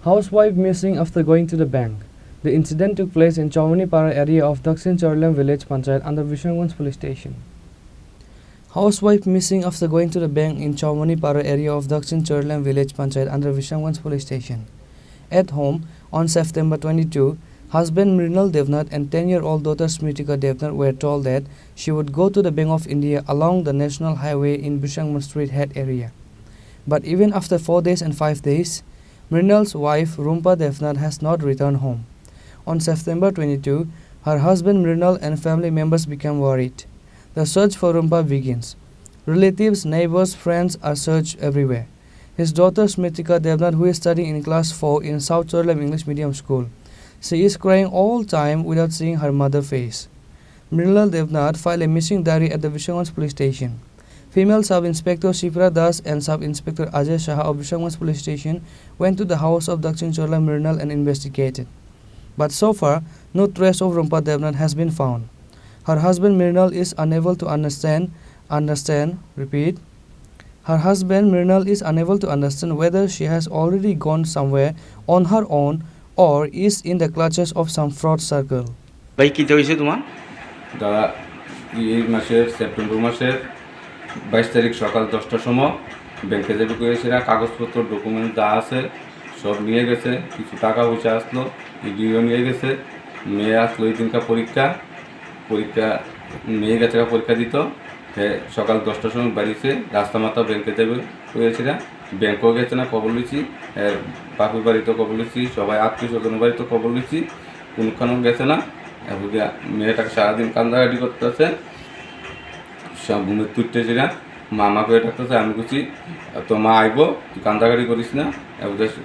Housewife missing after going to the bank. The incident took place in Chowmanipara area of Dakshin Chorlam village panchayat under Vishamganj police station. Housewife missing after going to the bank in Chowmanipara area of Dakshin Chorlam village panchayat under Vishamganj police station. At home on September 22, husband Mrinal Devnath and 10-year-old daughter Smritika Devnath were told that she would go to the Bank of India along the national highway in Vishamganj Street Head area. But even after 4 days and 5 days, Mrinal's wife Rumpa Devnath has not returned home. On September 22, her husband Mrinal and family members became worried. The search for Rumpa begins. Relatives, neighbors, friends are searched everywhere. His daughter Smritika Devnath, who is studying in class 4 in South Chorlam English Medium School, she is crying all time without seeing her mother's face. Mrinal Devnath filed a missing diary at the Vishamganj police station. Female Sub-Inspector Shifra Das and Sub-Inspector Ajay Shah of Vishamganj police station went to the house of Dakshin Chorlam Mrinal and investigated. But so far, no trace of Rumpa Devnath has been found. Her husband Mrinal is unable to understand, her husband Mrinal is unable to understand whether she has already gone somewhere on her own or is in the clutches of some fraud circle. ভাই কি হইছে তোমার? দাদা এই মাসের September মাসের 22 তারিখ সকাল 10টার সময় ব্যাংকে যাবে করেছিরা, কাগজপত্র ডকুমেন্ট যা আছে সব নিয়ে গেছে, কিছু টাকা পয়সা আসলো, ইডিও নিয়ে গেছে। মেয়ে আসলো এই দিনকার পরীক্ষা মেয়ে গেছে পরীক্ষা দিত। সকাল 10টার সময় বাড়িছে, রাস্তা মাথা ব্যাংকে যাবে করেছিরা, ব্যাংকেও গেছে না, খবর লিছি, বাপুর বাড়িতেও খবর লিছি, সবাই আত্মীয় স্বজনের বাড়িতেও খবর লিছি, কোনখানেও গেছে না। মেয়েটাকে সারাদিন কান্দাকাটি করতেছে, সব ঘুমের তুলতেছিলাম। মামাকে ডাকতেছে, আমি বলছি তো মা আইব, তুই কান্দাকাটি করিস না।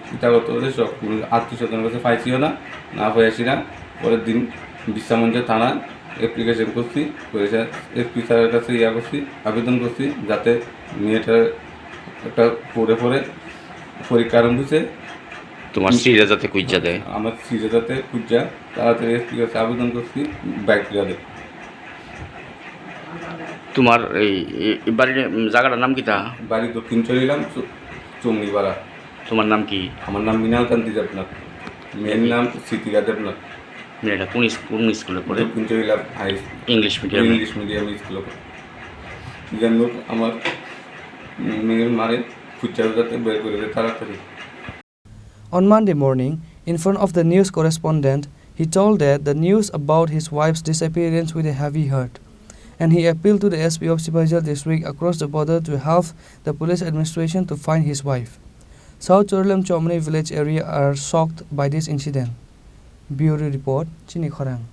চিন্তা করতে হলে সব আত্মীয় স্বজনের কাছে পাইছিও না পাইছি না। পরের দিন বিশ্বামঞ্জ থানা অ্যাপ্লিকেশন করছি, এসপি স্যারের কাছে করছি, আবেদন করছি যাতে মেয়েটার একটা পড়ে পরীক্ষা আরম্ভ হয়েছে, তোমার সিরে যাতে কুইজা দেয়, আমার সিরে যাতে কুইজা তাড়াতাড়ি এসপি কাছে আবেদন করছি বাইক দেয়। তোমার এই বাড়ির জায়গাটার নাম কি? তা বাড়ি দক্ষিণ চলিলাম চমনিপাড়া। তোমার নাম কি? আমার নাম মৃণাল কান্তি দেবনাথ, মেয়ের নাম স্মৃতিকা দেবনাথ। মেয়েটা কোন স্কুলে পড়ে? দক্ষিণ চলিলাম ইংলিশ মিডিয়াম স্কুলে পড়ে। যেন আমার মেয়ের মারে খুঁজা যাতে বের করে দেয় তাড়াতাড়ি। On Monday morning, in front of the news correspondent, he told that the news about his wife's disappearance with a heavy heart, and he appealed to the SP of Sipajal district across the border to help the police administration to find his wife. South Chorlam Chomani village area are shocked by this incident. Bureau report, Chini Khorang.